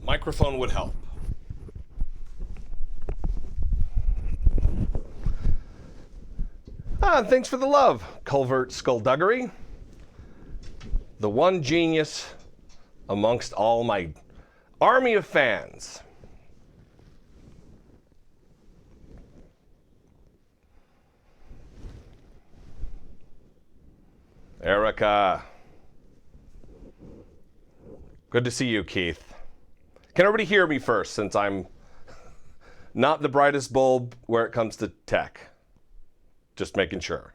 Microphone would help. Thanks for the love, Culvert Skullduggery. The one genius amongst all my army of fans. Erica. Good to see you, Keith. Can everybody hear me first, since I'm not the brightest bulb where it comes to tech? Just making sure.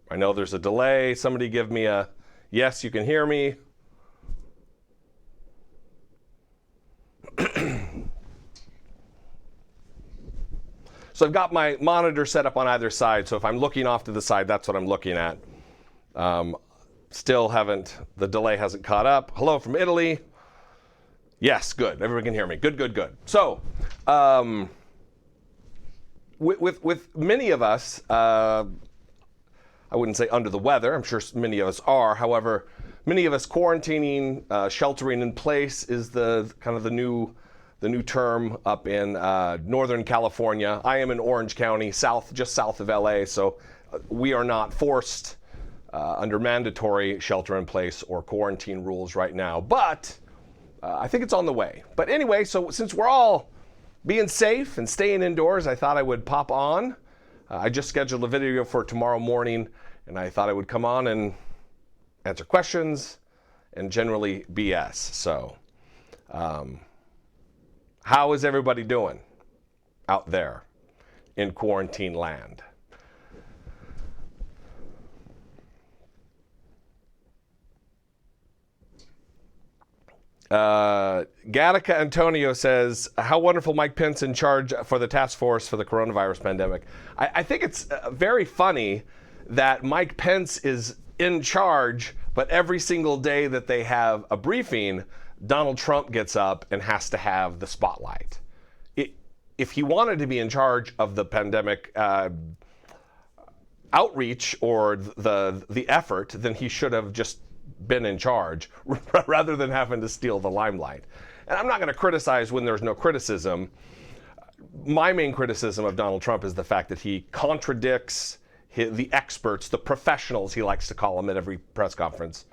I know there's a delay. Somebody give me a yes, you can hear me. So I've got my monitor set up on either side, so if I'm looking off to the side, that's what I'm looking at. Still haven't, the delay hasn't caught up. Hello from Italy. Yes, good. Everyone can hear me. Good, good, good. So, with many of us, I wouldn't say under the weather. I'm sure many of us are. However, many of us quarantining, sheltering in place is the kind of the new term up in Northern California. I am in Orange County, just south of LA, so we are not forced under mandatory shelter in place or quarantine rules right now. But I think it's on the way. But anyway, so since we're all being safe and staying indoors, I thought I would pop on. I just scheduled a video for tomorrow morning, and I thought I would come on and answer questions and generally BS. So, how is everybody doing out there in quarantine land? Gattaca Antonio says, how wonderful Mike Pence in charge for the task force for the coronavirus pandemic. I think it's very funny that Mike Pence is in charge, but every single day that they have a briefing, Donald Trump gets up and has to have the spotlight. If he wanted to be in charge of the pandemic outreach or the effort, then he should have just been in charge rather than having to steal the limelight. And I'm not going to criticize when there's no criticism. My main criticism of Donald Trump is the fact that he contradicts the experts, the professionals, he likes to call them at every press conference,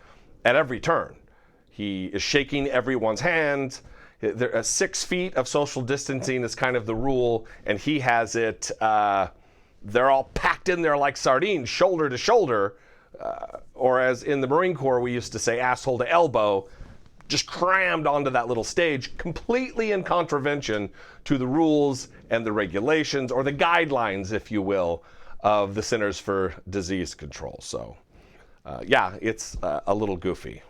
at every turn. He is shaking everyone's hand. 6 feet of social distancing is kind of the rule, and he has it, they're all packed in there like sardines, shoulder to shoulder, or as in the Marine Corps we used to say, asshole to elbow, just crammed onto that little stage, completely in contravention to the rules and the regulations, or the guidelines, if you will, of the Centers for Disease Control. So, yeah, it's a little goofy.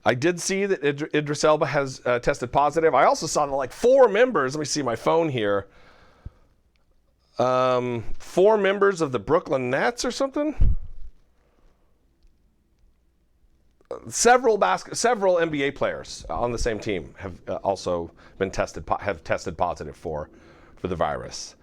I did see that Idris Elba has tested positive. I also saw that like 4 members, let me see my phone here, 4 members of the Brooklyn Nets or something? Several NBA players on the same team have also been tested positive for the virus.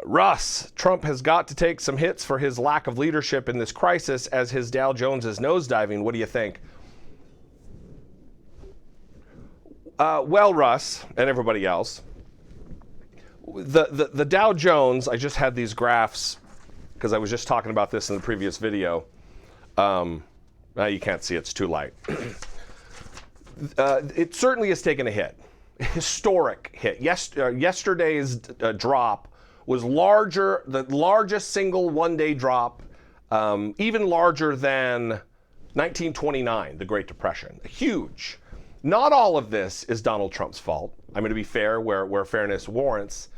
Russ, Trump has got to take some hits for his lack of leadership in this crisis as his Dow Jones is nosediving. What do you think? Well, Russ and everybody else, the Dow Jones, I just had these graphs because I was just talking about this in the previous video. Now you can't see, it's too light. It certainly has taken a hit. Historic hit. Yesterday's drop was larger, the largest single one-day drop, even larger than 1929, the Great Depression. Huge. Not all of this is Donald Trump's fault. I'm going to be fair where fairness warrants.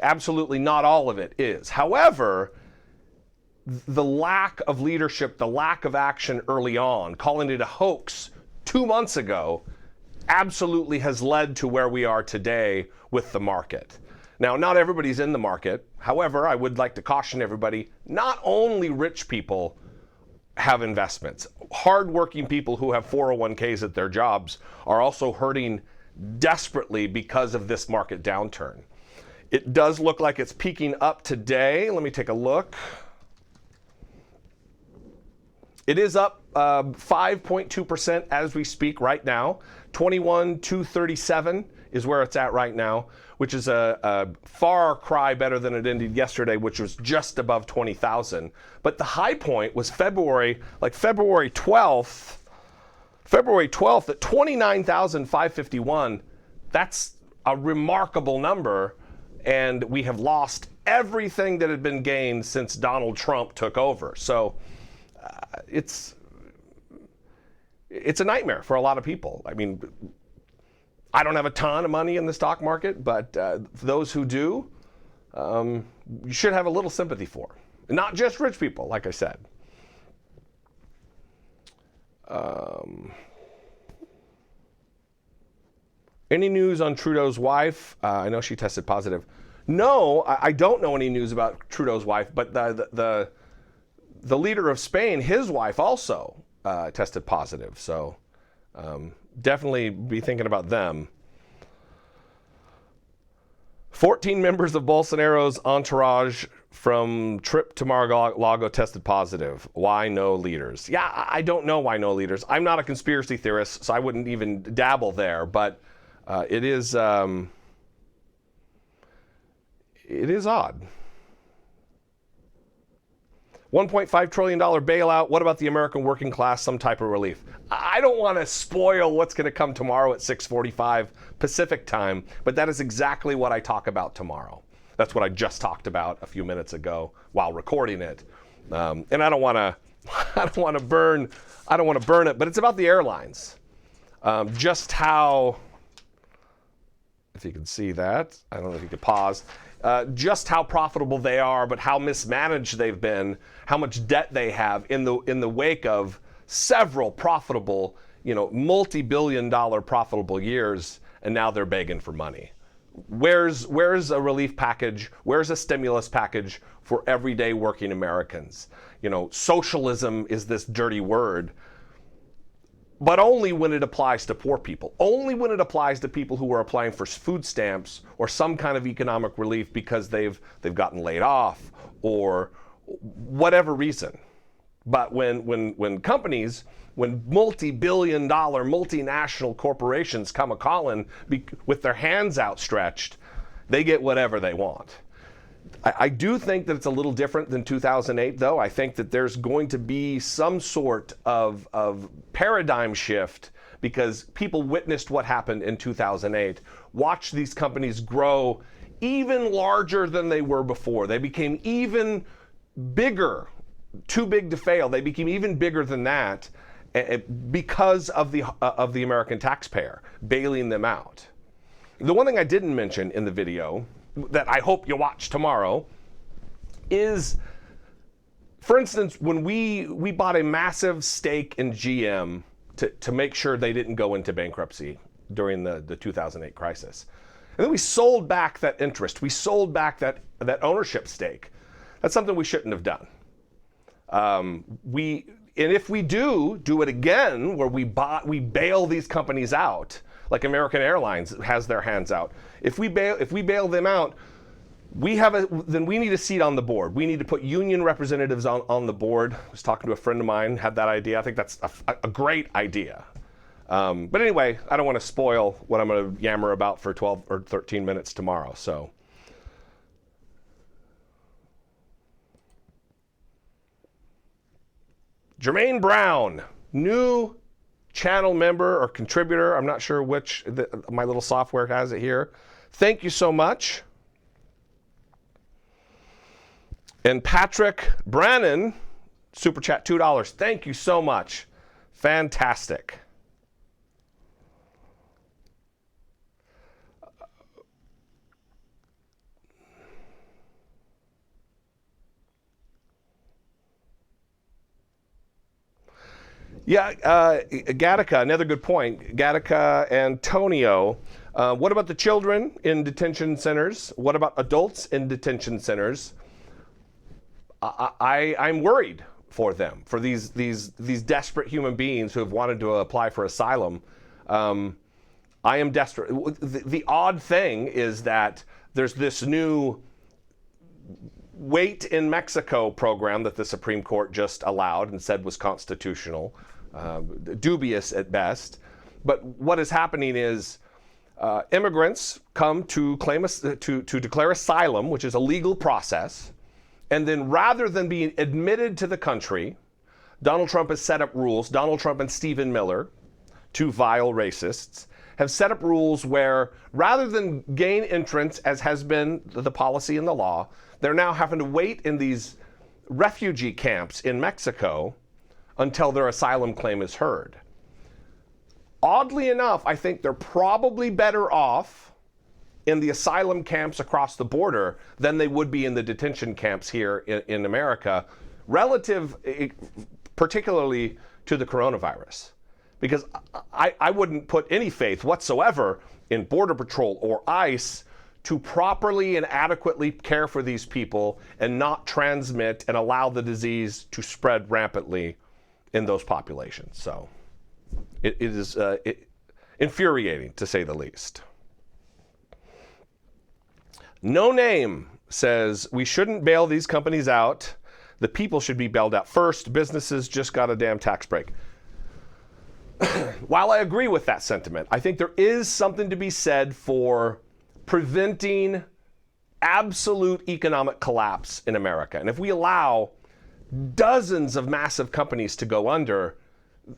Absolutely not all of it is. However, the lack of leadership, the lack of action early on, calling it a hoax 2 months ago, absolutely has led to where we are today with the market. Now, not everybody's in the market. However, I would like to caution everybody, not only rich people have investments. Hardworking people who have 401ks at their jobs are also hurting desperately because of this market downturn. It does look like it's peaking up today. Let me take a look. It is up 5.2% as we speak right now. 21,237 is where it's at right now, which is a far cry better than it ended yesterday, which was just above 20,000. But the high point was February 12th. February 12th at 29,551. That's a remarkable number, and we have lost everything that had been gained since Donald Trump took over. So it's a nightmare for a lot of people. I mean, I don't have a ton of money in the stock market, but those who do, you should have a little sympathy for. Not just rich people, like I said. Any news on Trudeau's wife? I know she tested positive. No, I don't know any news about Trudeau's wife, but the leader of Spain, his wife also tested positive. So definitely be thinking about them. 14 members of Bolsonaro's entourage from trip to Mar-a-Lago tested positive. Why no leaders? Yeah, I don't know why no leaders. I'm not a conspiracy theorist, so I wouldn't even dabble there, but it is odd. $1.5 trillion bailout. What about the American working class? Some type of relief. I don't want to spoil what's going to come tomorrow at 6:45 Pacific time, but that is exactly what I talk about tomorrow. That's what I just talked about a few minutes ago while recording it. And I don't want to burn it, but it's about the airlines. Just how, if you can see that, I don't know if you could pause. Just how profitable they are, but how mismanaged they've been, how much debt they have in the wake of several profitable, multi-billion-dollar profitable years, and now they're begging for money. Where's a relief package? Where's a stimulus package for everyday working Americans? Socialism is this dirty word, but only when it applies to poor people. Only when it applies to people who are applying for food stamps or some kind of economic relief because they've gotten laid off or whatever reason. But when companies, when multi-billion-dollar multinational corporations come a-calling with their hands outstretched, they get whatever they want. I do think that it's a little different than 2008, though. I think that there's going to be some sort of paradigm shift because people witnessed what happened in 2008, watched these companies grow even larger than they were before. They became even bigger, too big to fail. They became even bigger than that because of the American taxpayer bailing them out. The one thing I didn't mention in the video that I hope you watch tomorrow is, for instance, when we bought a massive stake in GM to make sure they didn't go into bankruptcy during the 2008 crisis. And then we sold back that interest. We sold back that ownership stake. That's something we shouldn't have done. And if we do it again, where we bail these companies out, like American Airlines has their hands out. If we bail them out, then we need a seat on the board. We need to put union representatives on the board. I was talking to a friend of mine, had that idea. I think that's a great idea. But anyway, I don't want to spoil what I'm going to yammer about for 12 or 13 minutes tomorrow. So. Jermaine Brown, new channel member or contributor. I'm not sure which, my little software has it here. Thank you so much. And Patrick Brannon, super chat $2. Thank you so much. Fantastic. Yeah, Gattaca, another good point. Gattaca, Antonio. What about the children in detention centers? What about adults in detention centers? I'm worried for them, for these desperate human beings who have wanted to apply for asylum. I am desperate. The odd thing is that there's this new wait in Mexico program that the Supreme Court just allowed and said was constitutional, dubious at best. But what is happening is immigrants come to claim to declare asylum, which is a legal process, and then rather than being admitted to the country, Donald Trump has set up rules. Donald Trump and Stephen Miller, two vile racists, have set up rules where rather than gain entrance, as has been the policy and the law, they're now having to wait in these refugee camps in Mexico until their asylum claim is heard. Oddly enough, I think they're probably better off in the asylum camps across the border than they would be in the detention camps here in America, relative particularly to the coronavirus. Because I wouldn't put any faith whatsoever in Border Patrol or ICE to properly and adequately care for these people and not transmit and allow the disease to spread rampantly in those populations. So it is infuriating, to say the least. No Name says we shouldn't bail these companies out. The people should be bailed out first. Businesses just got a damn tax break. While I agree with that sentiment, I think there is something to be said for preventing absolute economic collapse in America. And if we allow dozens of massive companies to go under,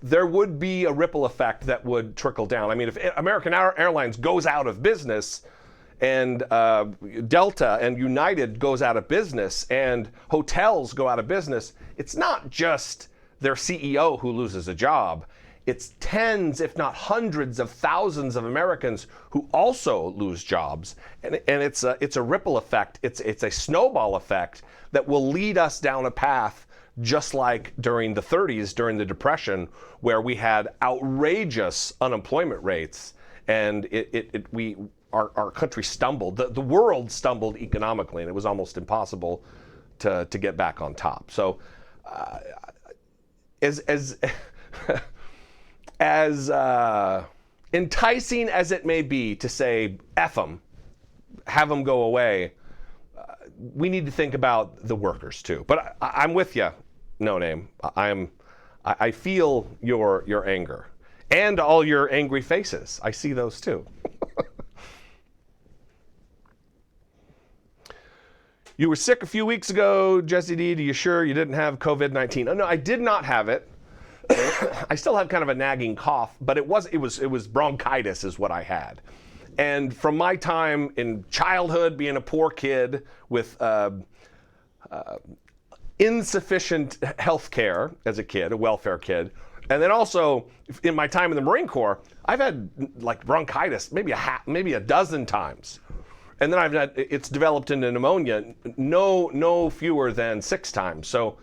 there would be a ripple effect that would trickle down. I mean, if American Airlines goes out of business, and Delta and United goes out of business, and hotels go out of business, it's not just their CEO who loses a job. It's tens, if not hundreds of thousands of Americans who also lose jobs. And it's a ripple effect. It's a snowball effect that will lead us down a path just like during the 30s, during the Depression, where we had outrageous unemployment rates, and our country stumbled. The world stumbled economically, and it was almost impossible to get back on top. So as enticing as it may be to say F them, have them go away, we need to think about the workers too. But I'm with you, No Name. I feel your anger and all your angry faces. I see those too. You were sick a few weeks ago, Jesse D. Are you sure you didn't have COVID-19? Oh, no, I did not have it. I still have kind of a nagging cough, but it was bronchitis is what I had. And from my time in childhood, being a poor kid with insufficient health care as a kid, a welfare kid, and then also in my time in the Marine Corps, I've had like bronchitis maybe a dozen times. And then it's developed into pneumonia no fewer than 6 times. So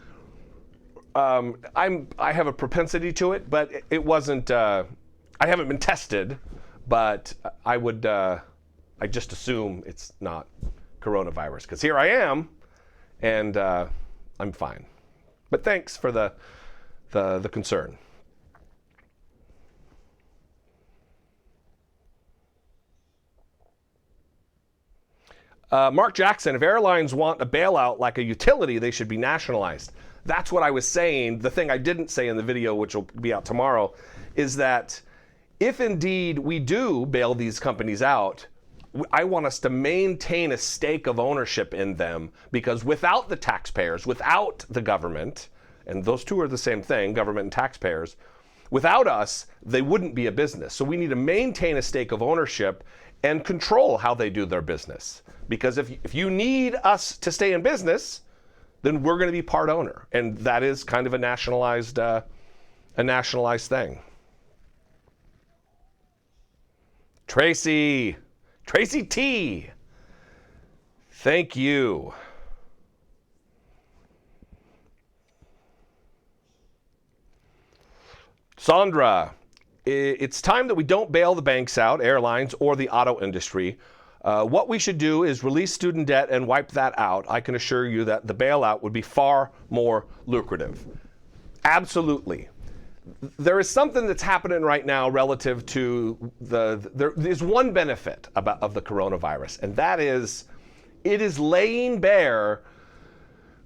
I have a propensity to it, but it wasn't. I haven't been tested, but I just assume it's not coronavirus because here I am, and I'm fine. But thanks for the concern. Mark Jackson, if airlines want a bailout like a utility, they should be nationalized. That's what I was saying. The thing I didn't say in the video, which will be out tomorrow, is that if indeed we do bail these companies out, I want us to maintain a stake of ownership in them, because without the taxpayers, without the government, and those two are the same thing, government and taxpayers, without us, they wouldn't be a business. So we need to maintain a stake of ownership and control how they do their business. Because if you need us to stay in business, then we're going to be part owner. And that is kind of a nationalized thing. Tracy T, thank you. Sandra, it's time that we don't bail the banks out, airlines, or the auto industry. What we should do is release student debt and wipe that out. I can assure you that the bailout would be far more lucrative. Absolutely. there is something that's happening right now relative to there's one benefit of the coronavirus, and that is it is laying bare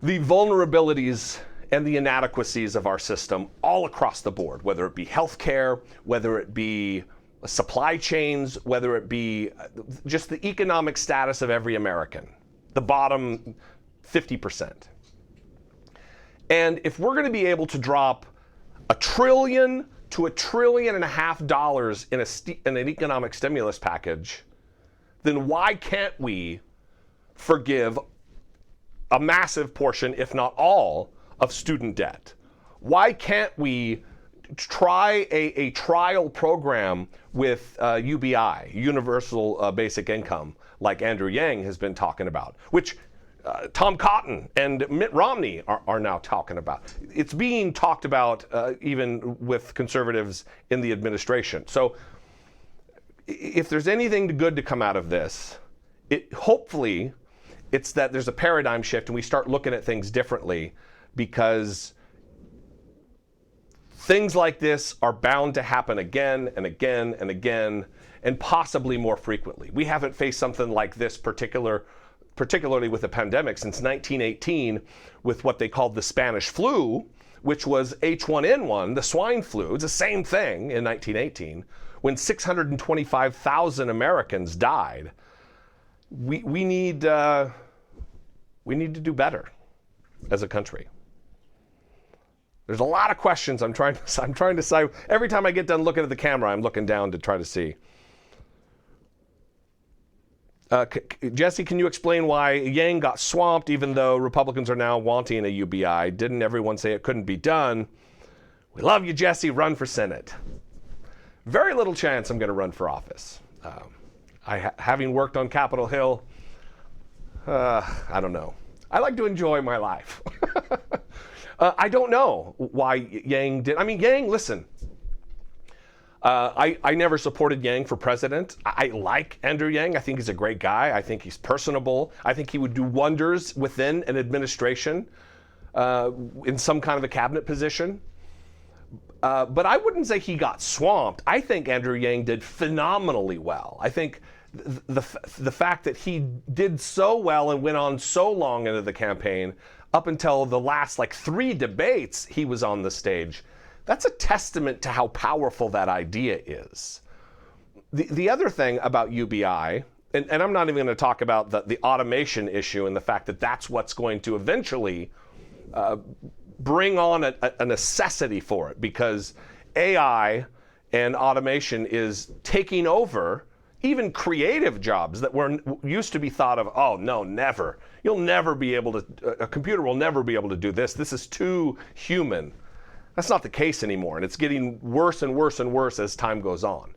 the vulnerabilities and the inadequacies of our system all across the board, whether it be healthcare, whether it be supply chains, whether it be just the economic status of every American, the bottom 50%. And if we're going to be able to drop $1 trillion to $1.5 trillion in an economic stimulus package, then why can't we forgive a massive portion, if not all, of student debt? Why can't we try a trial program with UBI, Universal Basic Income, like Andrew Yang has been talking about, which Tom Cotton and Mitt Romney are now talking about. It's being talked about even with conservatives in the administration. So if there's anything good to come out of this, hopefully it's that there's a paradigm shift and we start looking at things differently, because things like this are bound to happen again and again and again, and possibly more frequently. We haven't faced something like this particularly with the pandemic since 1918, with what they called the Spanish flu, which was H1N1, the swine flu. It's the same thing in 1918, when 625,000 Americans died. We need to do better as a country. There's a lot of questions I'm trying to decide. Every time I get done looking at the camera, I'm looking down to try to see. Jesse, can you explain why Yang got swamped even though Republicans are now wanting a UBI? Didn't everyone say it couldn't be done? We love you, Jesse. Run for Senate. Very little chance I'm going to run for office. Having worked on Capitol Hill, I don't know. I like to enjoy my life. I don't know why Yang did. I mean, Yang, listen. I never supported Yang for president. I like Andrew Yang. I think he's a great guy. I think he's personable. I think he would do wonders within an administration in some kind of a cabinet position. But I wouldn't say he got swamped. I think Andrew Yang did phenomenally well. I think the fact that he did so well and went on so long into the campaign, up until the last 3 debates he was on the stage, that's a testament to how powerful that idea is. The other thing about UBI, and I'm not even going to talk about the automation issue and the fact that that's what's going to eventually bring on a necessity for it, because AI and automation is taking over even creative jobs that used to be thought of, oh no, never. You'll never be able to, a computer will never be able to do this. This is too human. That's not the case anymore, and it's getting worse and worse and worse as time goes on.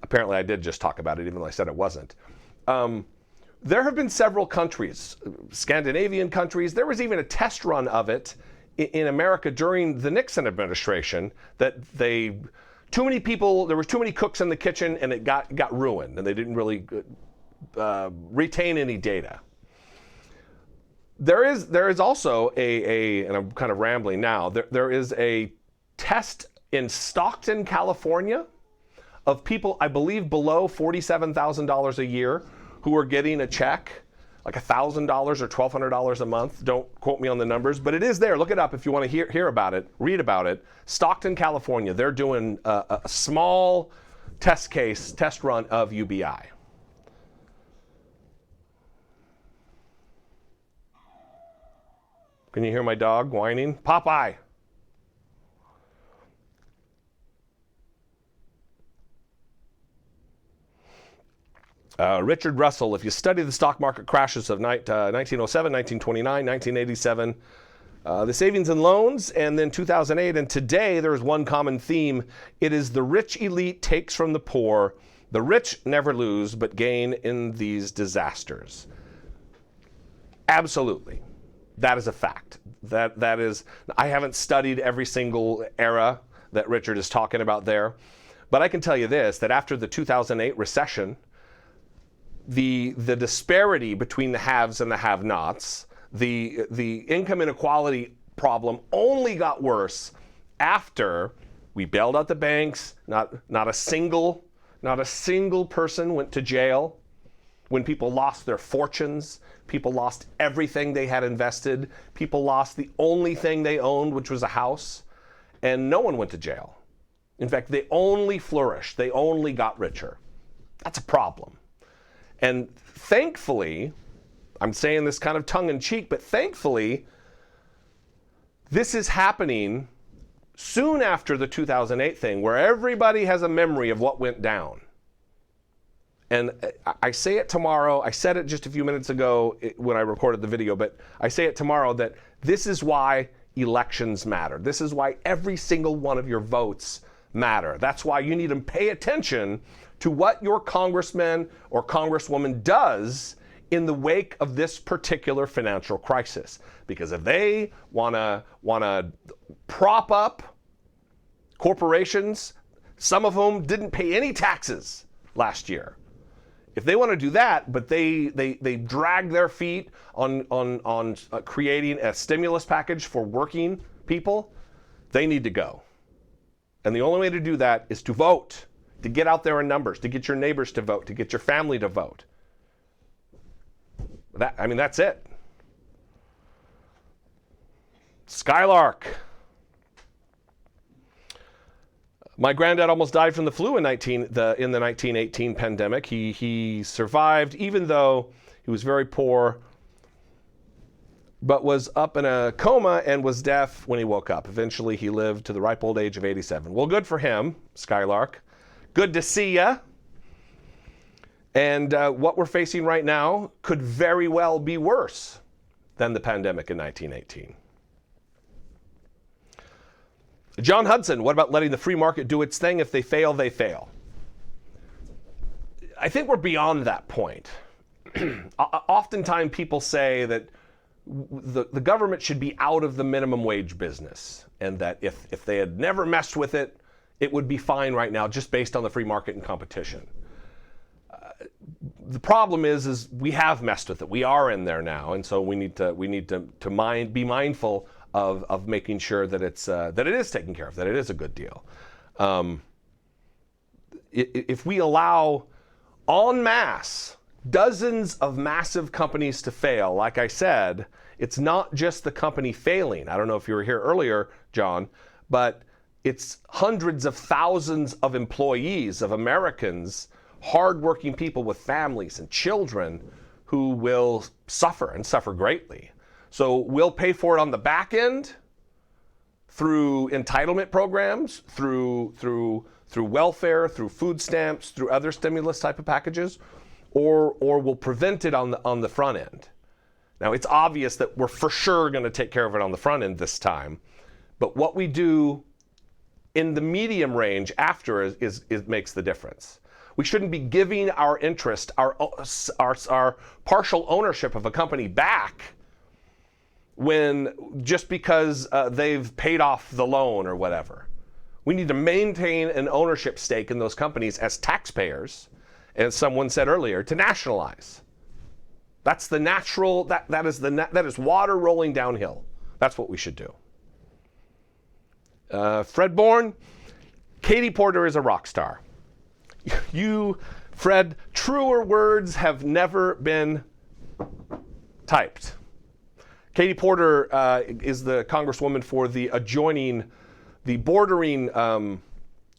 Apparently I did just talk about it, even though I said it wasn't. There have been several countries, Scandinavian countries, there was even a test run of it in America during the Nixon administration, that too many people, there was too many cooks in the kitchen, and it got ruined, and they didn't really retain any data. There is also and I'm kind of rambling now, there is a test in Stockton, California, of people, I believe, below $47,000 a year who are getting a check, like $1,000 or $1,200 a month. Don't quote me on the numbers, but it is there. Look it up if you want to hear about it, read about it. Stockton, California, they're doing a small test run of UBI. Can you hear my dog whining? Popeye. Richard Russell, if you study the stock market crashes of 1907, 1929, 1987, the savings and loans, and then 2008, and today there is one common theme. It is the rich elite takes from the poor. The rich never lose but gain in these disasters. Absolutely. That is a fact. That is, I haven't studied every single era that Richard is talking about there, but I can tell you this, that after the 2008 recession, the disparity between the haves and the have-nots, the income inequality problem only got worse after we bailed out the banks. Not a single person went to jail. When people lost their fortunes, people lost everything they had invested, people lost the only thing they owned, which was a house, and no one went to jail. In fact, they only flourished. They only got richer. That's a problem. And thankfully, I'm saying this kind of tongue-in-cheek, but thankfully, this is happening soon after the 2008 thing, where everybody has a memory of what went down. And I say it tomorrow. I said it just a few minutes ago when I recorded the video, but I say it tomorrow that this is why elections matter. This is why every single one of your votes matter. That's why you need to pay attention to what your congressman or congresswoman does in the wake of this particular financial crisis. Because if they want to prop up corporations, some of whom didn't pay any taxes last year, if they want to do that, but they drag their feet on creating a stimulus package for working people, they need to go. And the only way to do that is to vote, to get out there in numbers, to get your neighbors to vote, to get your family to vote. That's it. Skylark. My granddad almost died from the flu in the 1918 pandemic. He survived, even though he was very poor, but was up in a coma and was deaf when he woke up. Eventually, he lived to the ripe old age of 87. Well, good for him, Skylark. Good to see ya. And what we're facing right now could very well be worse than the pandemic in 1918. John Hudson, what about letting the free market do its thing? If they fail, they fail. I think we're beyond that point. Oftentimes people say that the government should be out of the minimum wage business, and that if they had never messed with it, it would be fine right now just based on the free market and competition. The problem is we have messed with it. We are in there now, and so we need to be mindful of making sure that it is taken care of, that it is a good deal. If we allow en masse dozens of massive companies to fail, like I said, it's not just the company failing. I don't know if you were here earlier, John, but it's hundreds of thousands of employees, of Americans, hardworking people with families and children who will suffer and suffer greatly. So we'll pay for it on the back end through entitlement programs, through welfare, through food stamps, through other stimulus type of packages, or we'll prevent it on the front end. Now, it's obvious that we're for sure going to take care of it on the front end this time, but what we do in the medium range after is makes the difference. We shouldn't be giving our interest, our partial ownership of a company back when just because they've paid off the loan or whatever. We need to maintain an ownership stake in those companies as taxpayers, as someone said earlier, to nationalize. That's the natural, that is water rolling downhill. That's what we should do. Fred Bourne, Katie Porter is a rock star. You, Fred, truer words have never been typed. Katie Porter is the congresswoman for the bordering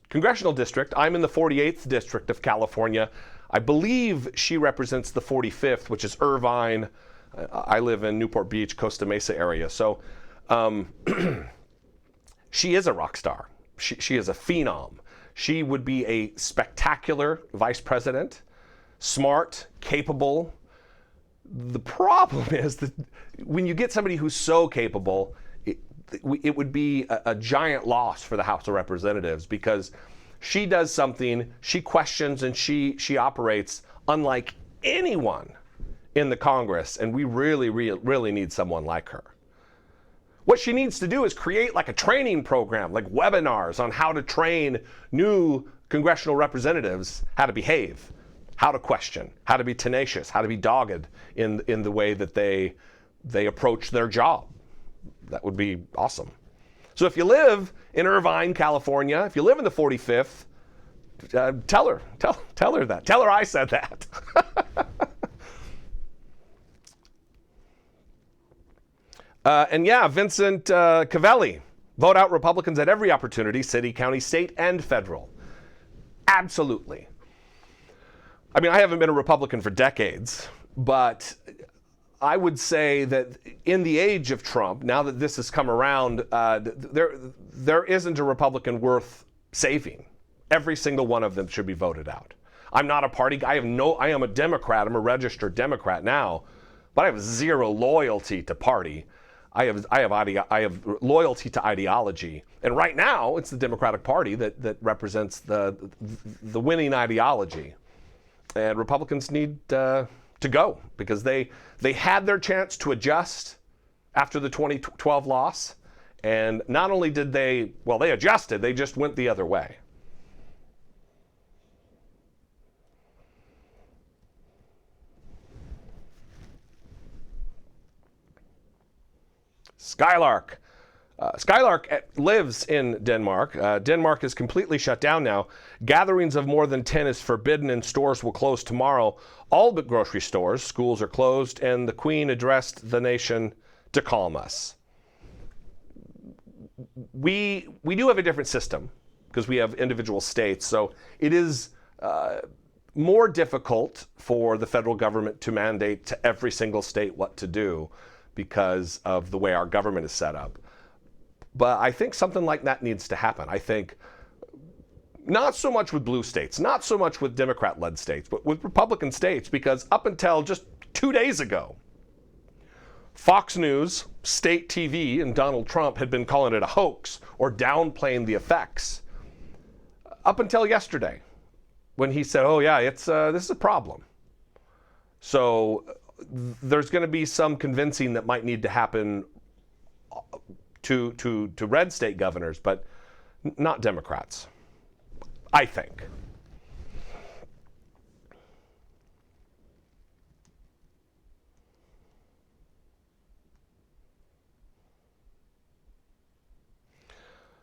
congressional district. I'm in the 48th district of California. I believe she represents the 45th, which is Irvine. I live in Newport Beach, Costa Mesa area. So she is a rock star. She is a phenom. She would be a spectacular vice president, smart, capable. The problem is that when you get somebody who's so capable, it would be a giant loss for the House of Representatives, because she does something, she questions, and she operates unlike anyone in the Congress, and we really need someone like her. What she needs to do is create like a training program, like webinars on how to train new congressional representatives how to behave, how to question, how to be tenacious, how to be dogged in the way that they approach their job. That would be awesome. So if you live in Irvine, California, if you live in the 45th, tell her that. Tell her I said that. And yeah, Vincent Cavelli, vote out Republicans at every opportunity, city, county, state, and federal. Absolutely. I mean, I haven't been a Republican for decades, but I would say that in the age of Trump, now that this has come around, there isn't a Republican worth saving. Every single one of them should be voted out. I'm not a party guy. I am a Democrat. I'm a registered Democrat now, but I have zero loyalty to party. I have loyalty to ideology, and right now it's the Democratic Party that represents the winning ideology, and Republicans need to go because they had their chance to adjust after the 2012 loss, and not only did they adjusted, they just went the other way. Skylark. Skylark lives in Denmark. Denmark is completely shut down now. Gatherings of more than 10 is forbidden and stores will close tomorrow. All but grocery stores. Schools are closed, and the Queen addressed the nation to calm us. We do have a different system because we have individual states, so it is more difficult for the federal government to mandate to every single state what to do because of the way our government is set up. But I think something like that needs to happen. I think not so much with blue states, not so much with Democrat-led states, but with Republican states, because up until just 2 days ago, Fox News, state TV, and Donald Trump had been calling it a hoax or downplaying the effects. Up until yesterday, when he said, "Oh yeah, this is a problem." So there's going to be some convincing that might need to happen to red state governors, but not Democrats, I think.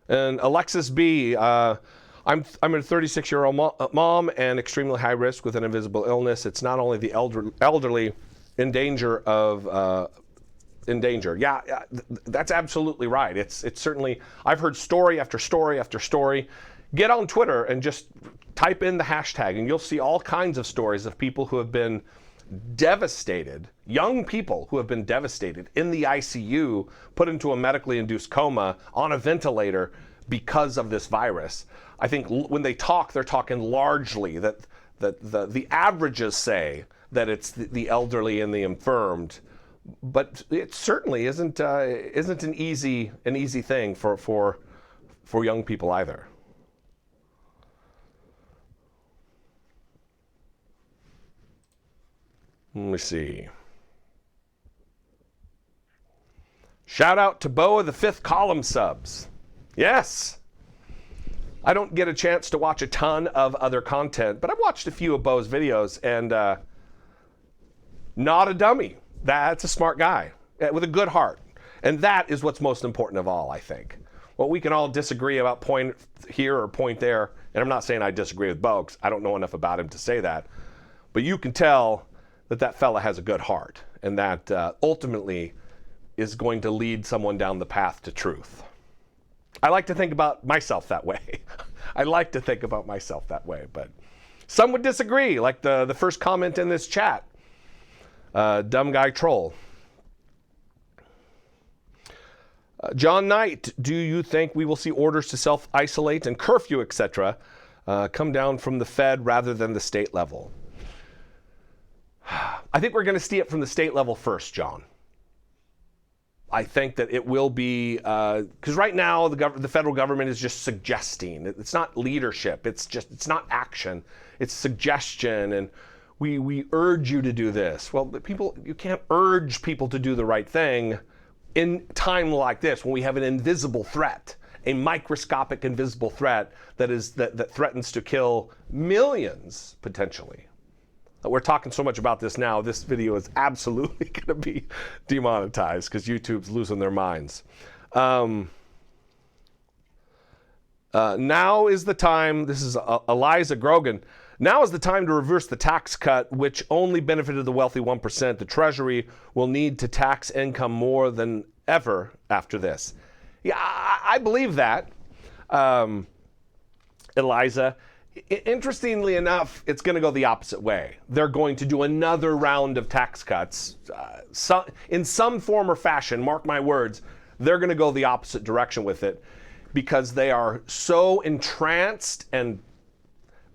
And Alexis B, I'm a 36-year-old mom and extremely high risk with an invisible illness. It's not only the elderly in danger. Yeah, that's absolutely right. It's certainly, I've heard story after story after story. Get on Twitter and just type in the hashtag and you'll see all kinds of stories of people who have been devastated, young people who have been devastated in the ICU, put into a medically induced coma on a ventilator because of this virus. I think when they talk, they're talking largely that the averages say that it's the elderly and the infirmed, but it certainly isn't an easy thing for young people either. Let me see. Shout out to Bo of the Fifth Column subs. Yes. I don't get a chance to watch a ton of other content, but I've watched a few of Bo's videos, and not a dummy. That's a smart guy with a good heart. And that is what's most important of all, I think. Well, we can all disagree about point here or point there, and I'm not saying I disagree with Bo, because I don't know enough about him to say that, but you can tell that fella has a good heart, and that ultimately is going to lead someone down the path to truth. I like to think about myself that way. I like to think about myself that way, but some would disagree, like the first comment in this chat. Dumb guy troll. John Knight, do you think we will see orders to self-isolate and curfew, etc., come down from the Fed rather than the state level? I think we're going to see it from the state level first, John. I think that it will be, because right now the federal government is just suggesting. It's not leadership. It's not action. It's suggestion, and we urge you to do this. Well, you can't urge people to do the right thing in time like this when we have an invisible threat, a microscopic invisible threat that threatens to kill millions potentially. We're talking so much about this now, this video is absolutely going to be demonetized because YouTube's losing their minds. Now is the time, this is Eliza Grogan, now is the time to reverse the tax cut, which only benefited the wealthy 1%. The Treasury will need to tax income more than ever after this. Yeah, I believe that, Eliza. Interestingly enough, it's going to go the opposite way. They're going to do another round of tax cuts. In some form or fashion, mark my words, they're going to go the opposite direction with it because they are so entranced and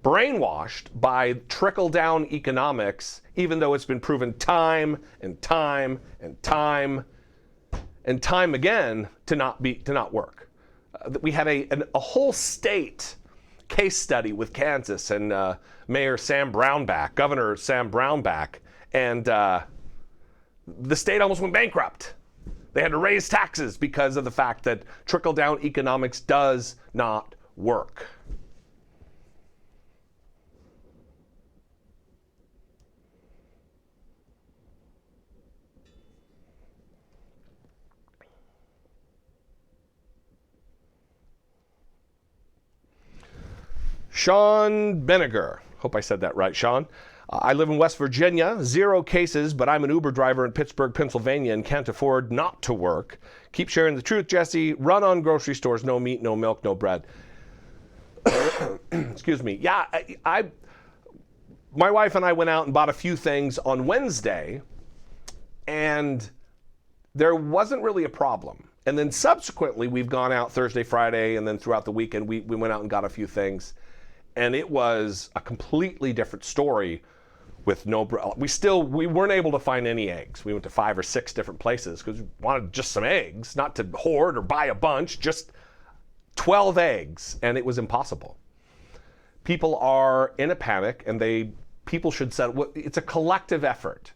brainwashed by trickle-down economics, even though it's been proven time and time and time and time again to not work. We had a whole state case study with Kansas and Governor Sam Brownback, and the state almost went bankrupt. They had to raise taxes because of the fact that trickle-down economics does not work. Sean Beniger. Hope I said that right, Sean. I live in West Virginia, 0 cases, but I'm an Uber driver in Pittsburgh, Pennsylvania, and can't afford not to work. Keep sharing the truth, Jesse. Run on grocery stores, no meat, no milk, no bread. Excuse me. Yeah, my wife and I went out and bought a few things on Wednesday, and there wasn't really a problem. And then subsequently, we've gone out Thursday, Friday, and then throughout the weekend, we went out and got a few things. And it was a completely different story with no bread. We weren't able to find any eggs. We went to 5 or 6 different places because we wanted just some eggs, not to hoard or buy a bunch, just 12 eggs, and it was impossible. People are in a panic, and people should set, it's a collective effort.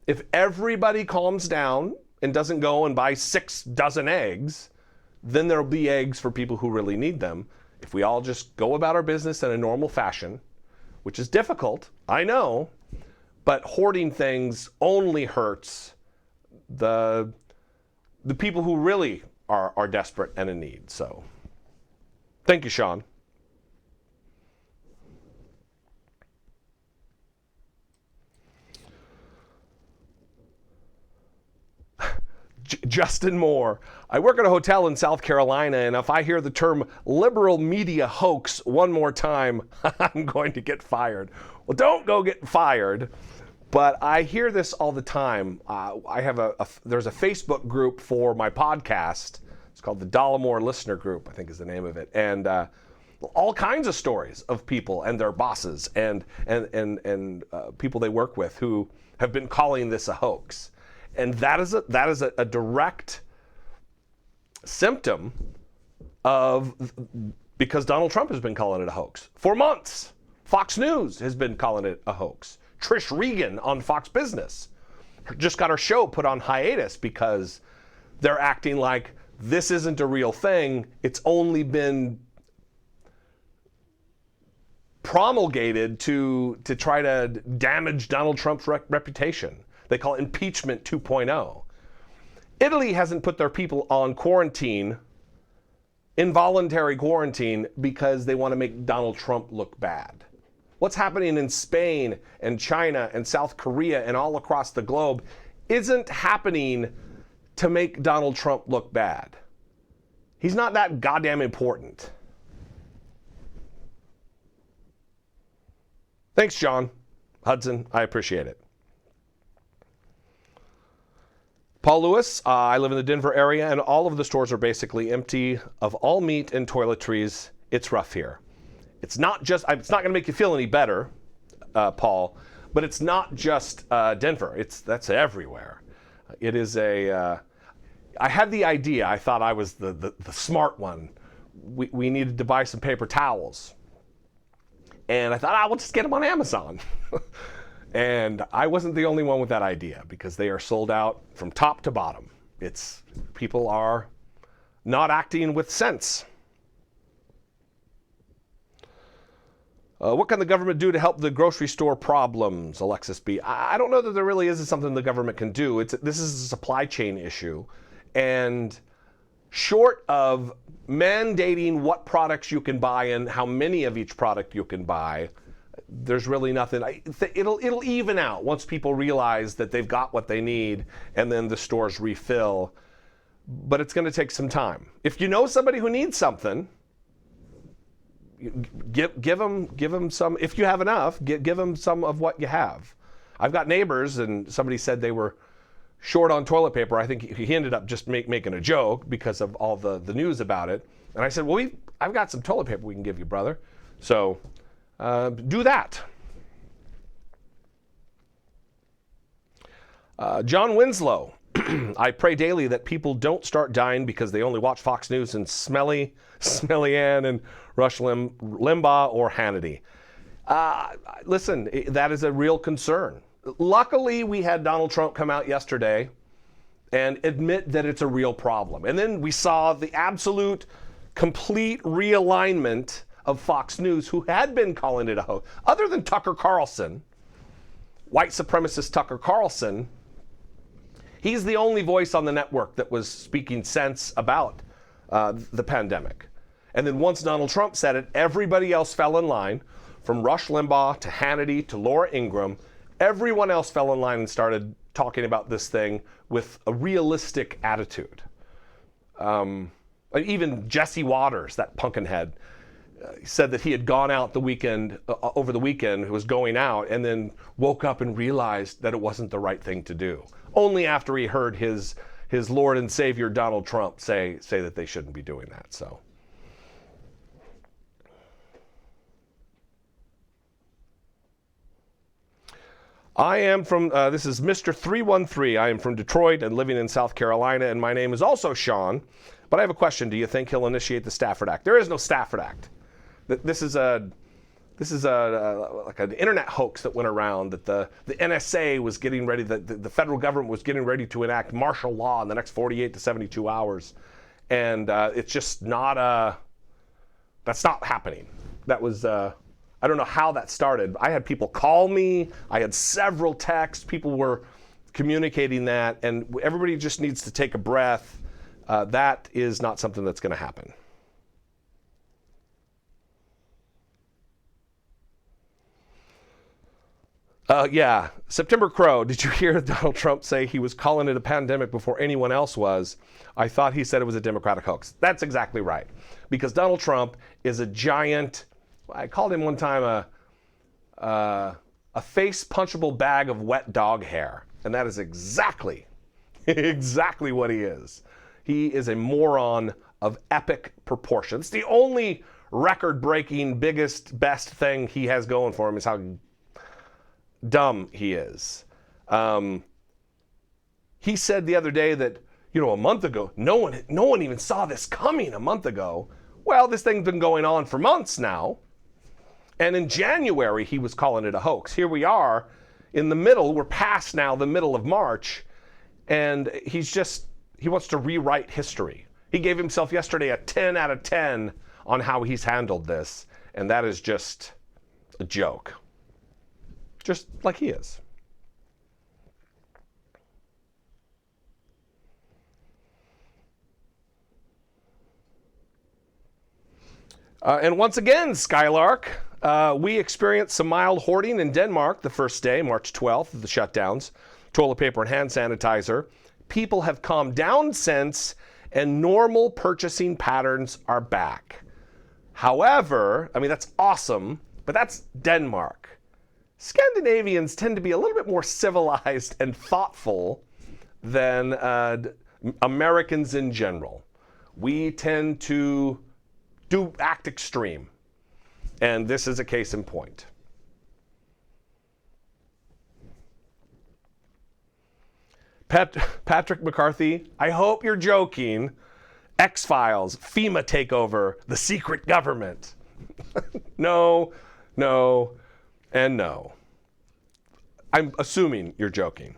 If everybody calms down and doesn't go and buy 6 dozen eggs, then there'll be eggs for people who really need them. If we all just go about our business in a normal fashion, which is difficult, I know, but hoarding things only hurts the people who really are desperate and in need. So, thank you, Sean. Justin Moore. I work at a hotel in South Carolina, and if I hear the term liberal media hoax one more time, I'm going to get fired. Well, don't go get fired, but I hear this all the time. There's a Facebook group for my podcast. It's called the Dollemore Listener Group, I think is the name of it, and all kinds of stories of people and their bosses and people they work with who have been calling this a hoax. And that is a direct symptom of, because Donald Trump has been calling it a hoax for months. Fox News has been calling it a hoax. Trish Regan on Fox Business just got her show put on hiatus because they're acting like this isn't a real thing. It's only been promulgated to try to damage Donald Trump's reputation. They call it impeachment 2.0. Italy hasn't put their people on quarantine, involuntary quarantine, because they want to make Donald Trump look bad. What's happening in Spain and China and South Korea and all across the globe isn't happening to make Donald Trump look bad. He's not that goddamn important. Thanks, John Hudson. I appreciate it. Paul Lewis, I live in the Denver area, and all of the stores are basically empty of all meat and toiletries. It's rough here. It's not going to make you feel any better, Paul, but it's not just Denver. That's everywhere. It is I had the idea. I thought I was the smart one. We needed to buy some paper towels. And I thought, we'll just get them on Amazon. And I wasn't the only one with that idea because they are sold out from top to bottom. People are not acting with sense. What can the government do to help the grocery store problems, Alexis B? I don't know that there really is something the government can do. This is a supply chain issue. And short of mandating what products you can buy and how many of each product you can buy, there's really nothing. It'll even out once people realize that they've got what they need, and then the stores refill. But it's going to take some time. If you know somebody who needs something, give them some. If you have enough, give them some of what you have. I've got neighbors, and somebody said they were short on toilet paper. I think he ended up just making a joke because of all the news about it. And I said, well, I've got some toilet paper we can give you, brother. So do that. John Winslow. I pray daily that people don't start dying because they only watch Fox News and Smelly Ann and Rush Limbaugh or Hannity. Listen, that is a real concern. Luckily, we had Donald Trump come out yesterday and admit that it's a real problem. And then we saw the absolute, complete realignment of Fox News, who had been calling it a hoax. Other than Tucker Carlson, white supremacist Tucker Carlson, he's the only voice on the network that was speaking sense about the pandemic. And then once Donald Trump said it, everybody else fell in line, from Rush Limbaugh to Hannity to Laura Ingraham. Everyone else fell in line and started talking about this thing with a realistic attitude. Even Jesse Waters, that pumpkinhead, said that he had gone out over the weekend, was going out, and then woke up and realized that it wasn't the right thing to do. Only after he heard his Lord and Savior Donald Trump say that they shouldn't be doing that. So. I am from, this is Mr. 313. I am from Detroit and living in South Carolina, and my name is also Sean. But I have a question. Do you think he'll initiate the Stafford Act? There is no Stafford Act. This is like an internet hoax that went around that the NSA was getting ready, the federal government was getting ready to enact martial law in the next 48 to 72 hours. And it's just not, that's not happening. That was, I don't know how that started. I had people call me. I had several texts. People were communicating that, and everybody just needs to take a breath. That is not something that's going to happen. Yeah, September Crow, did you hear Donald Trump say he was calling it a pandemic before anyone else was? I thought he said it was a Democratic hoax. That's exactly right. Because Donald Trump is a giant, I called him one time a face punchable bag of wet dog hair. And that is exactly what he is. He is a moron of epic proportions. The only record-breaking, biggest, best thing he has going for him is how dumb he is. He said the other day that, a month ago, no one even saw this coming a month ago. Well, this thing's been going on for months now. And in January, he was calling it a hoax. Here we are in the middle. We're past now the middle of March. And he wants to rewrite history. He gave himself yesterday a 10 out of 10 on how he's handled this. And that is just a joke. Just like he is. And once again, Skylark, we experienced some mild hoarding in Denmark the first day, March 12th, of the shutdowns. Toilet paper and hand sanitizer. People have calmed down since, and normal purchasing patterns are back. However, that's awesome, but that's Denmark. Scandinavians tend to be a little bit more civilized and thoughtful than Americans in general. We tend to act extreme. And this is a case in point. Patrick McCarthy, I hope you're joking. X-Files, FEMA takeover, the secret government. No, and no. I'm assuming you're joking.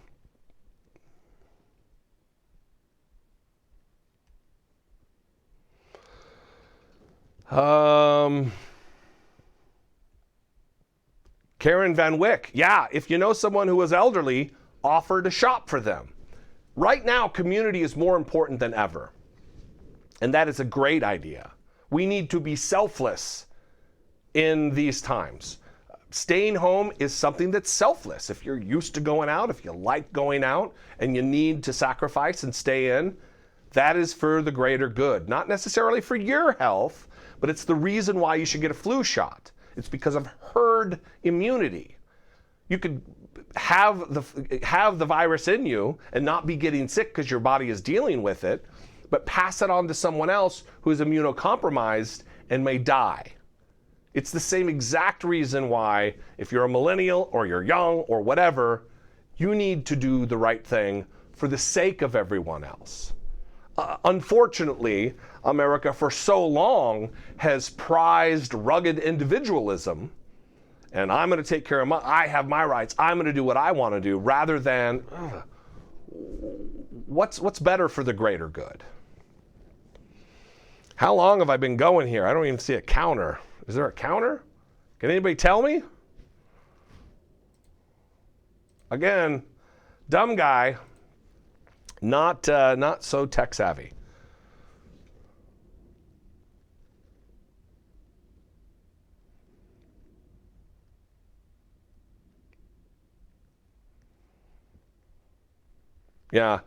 Karen Van Wyck, yeah, if you know someone who is elderly, offer to shop for them. Right now, community is more important than ever. And that is a great idea. We need to be selfless in these times. Staying home is something that's selfless. If you're used to going out, if you like going out, and you need to sacrifice and stay in, that is for the greater good. Not necessarily for your health, but it's the reason why you should get a flu shot. It's because of herd immunity. You could have the virus in you and not be getting sick because your body is dealing with it, but pass it on to someone else who is immunocompromised and may die. It's the same exact reason why, if you're a millennial or you're young or whatever, you need to do the right thing for the sake of everyone else. Unfortunately, America for so long has prized rugged individualism, and I'm going to take care of I have my rights, I'm going to do what I want to do, rather than what's better for the greater good. How long have I been going here? I don't even see a counter. Is there a counter? Can anybody tell me? Again, dumb guy, not so tech savvy. Yeah.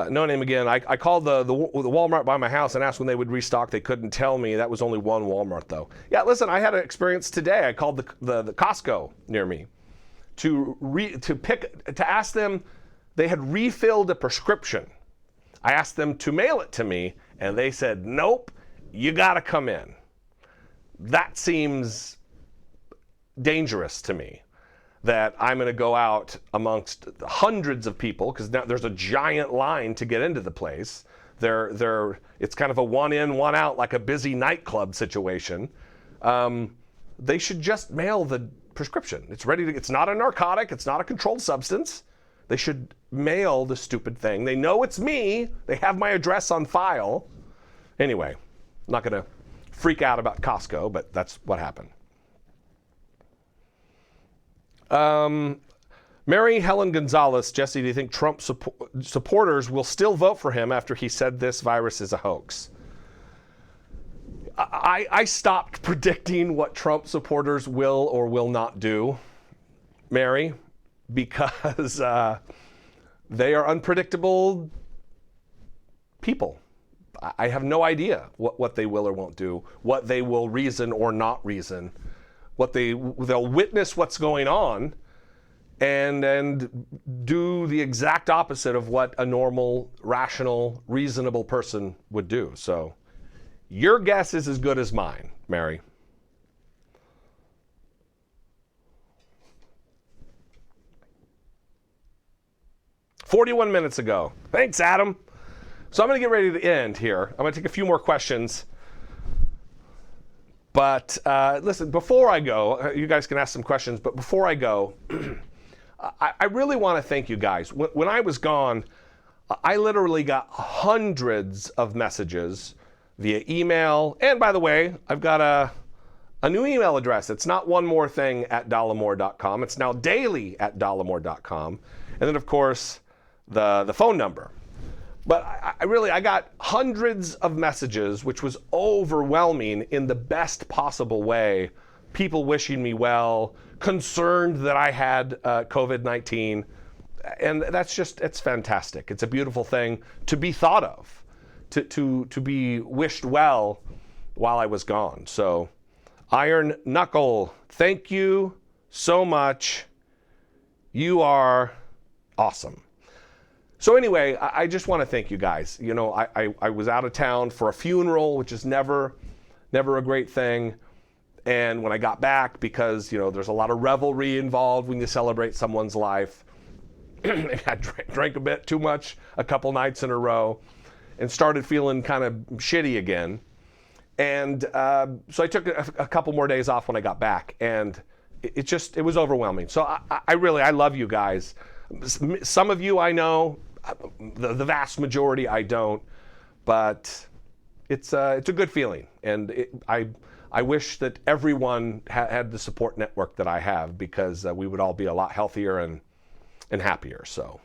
No name again. I called the Walmart by my house and asked when they would restock. They couldn't tell me. That was only one Walmart, though. Yeah, listen, I had an experience today. I called the Costco near me to ask them. They had refilled a prescription. I asked them to mail it to me, and they said, nope, you got to come in. That seems dangerous to me, that I'm going to go out amongst hundreds of people, because now there's a giant line to get into the place. It's kind of a one in, one out, like a busy nightclub situation. They should just mail the prescription. It's ready to. It's not a narcotic. It's not a controlled substance. They should mail the stupid thing. They know it's me. They have my address on file. Anyway, I'm not going to freak out about Costco, but that's what happened. Mary Helen Gonzalez, Jesse, do you think Trump supporters will still vote for him after he said this virus is a hoax? I stopped predicting what Trump supporters will or will not do, Mary, because they are unpredictable people. I have no idea what they will or won't do, what they will reason or not reason. They'll witness what's going on and do the exact opposite of what a normal, rational, reasonable person would do. So your guess is as good as mine, Mary. "41 minutes ago. Thanks, Adam. So I'm going to get ready to end here. I'm going to take a few more questions. But listen, before I go, you guys can ask some questions, but before I go, I really want to thank you guys. When I was gone, I literally got hundreds of messages via email. And by the way, I've got a new email address. It's not onemorething@dollemore.com. It's now daily@dollemore.com. And then, of course, the phone number. But I got hundreds of messages, which was overwhelming in the best possible way. People wishing me well, concerned that I had COVID-19. And it's fantastic. It's a beautiful thing to be thought of, to be wished well while I was gone. So, Iron Knuckle, thank you so much. You are awesome. So anyway, I just want to thank you guys. You know, I was out of town for a funeral, which is never a great thing. And when I got back, because, you know, there's a lot of revelry involved when you celebrate someone's life, I drank a bit too much a couple nights in a row and started feeling kind of shitty again. And so I took a couple more days off when I got back, and it was overwhelming. So I love you guys. Some of you I know, the vast majority I don't, but it's a good feeling, and I wish that everyone had the support network that I have, because we would all be a lot healthier and happier. So.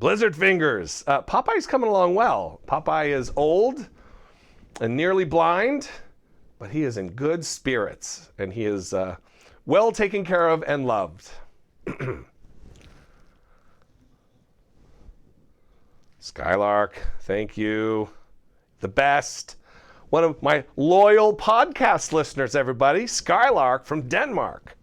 Blizzard fingers. Popeye's coming along well. Popeye is old and nearly blind, but he is in good spirits, and he is well taken care of and loved. Skylark, thank you. The best. One of my loyal podcast listeners, everybody. Skylark from Denmark.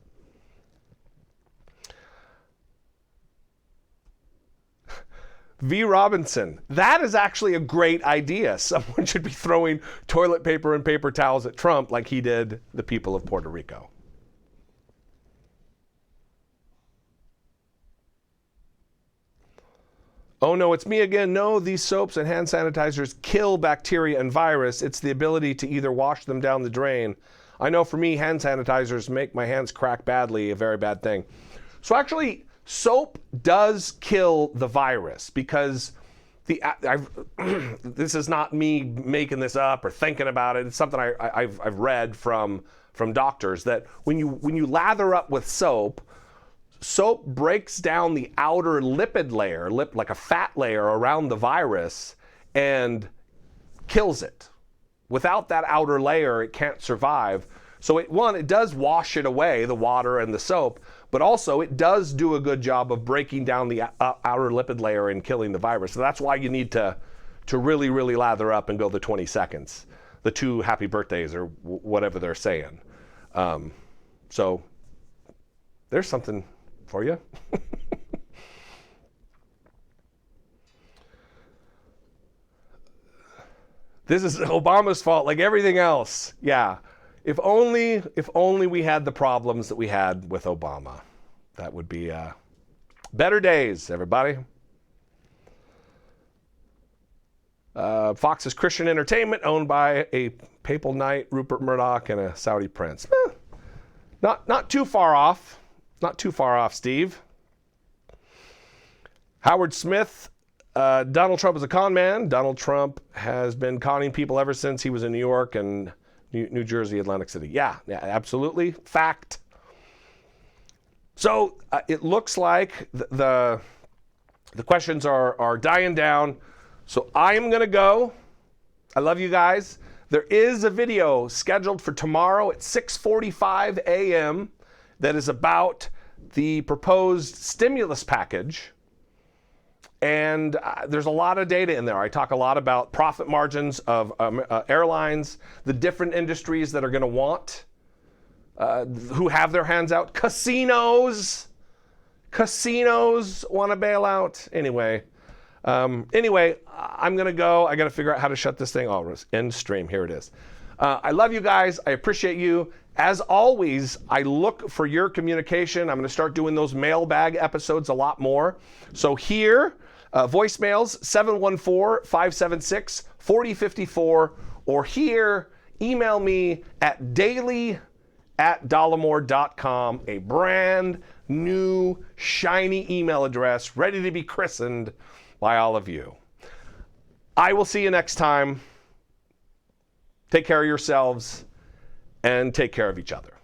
V. Robinson, that is actually a great idea. Someone should be throwing toilet paper and paper towels at Trump like he did the people of Puerto Rico. Oh no, it's me again. No, these soaps and hand sanitizers kill bacteria and virus. It's the ability to either wash them down the drain. I know for me, hand sanitizers make my hands crack badly, a very bad thing. So actually, soap does kill the virus because this is not me making this up or thinking about it. It's something I've read from doctors that when you lather up with soap breaks down the outer lipid layer, like a fat layer around the virus, and kills it. Without that outer layer, it can't survive. So it does wash it away, the water and the soap, but also it does do a good job of breaking down the outer lipid layer and killing the virus. So that's why you need to really, really lather up and go the 20 seconds, the 2 happy birthdays or whatever they're saying. So there's something for you. This is Obama's fault, like everything else. Yeah. If only we had the problems that we had with Obama. That would be better days, everybody. Fox is Christian entertainment owned by a papal knight, Rupert Murdoch, and a Saudi prince. Not too far off. Not too far off, Steve. Howard Smith, Donald Trump is a con man. Donald Trump has been conning people ever since he was in New York and New Jersey, Atlantic City. Yeah, absolutely. Fact. So it looks like the questions are dying down. So I am going to go. I love you guys. There is a video scheduled for tomorrow at 6:45 a.m. that is about the proposed stimulus package. And there's a lot of data in there. I talk a lot about profit margins of airlines, the different industries that are going to want, who have their hands out. Casinos want to bail out. Anyway, I'm going to go. I got to figure out how to shut this thing off. End stream. Here it is. I love you guys. I appreciate you. As always, I look for your communication. I'm going to start doing those mailbag episodes a lot more. So here, voicemails 714-576-4054, or here, email me at daily@dollemore.com, a brand new shiny email address ready to be christened by all of you. I will see you next time. Take care of yourselves and take care of each other.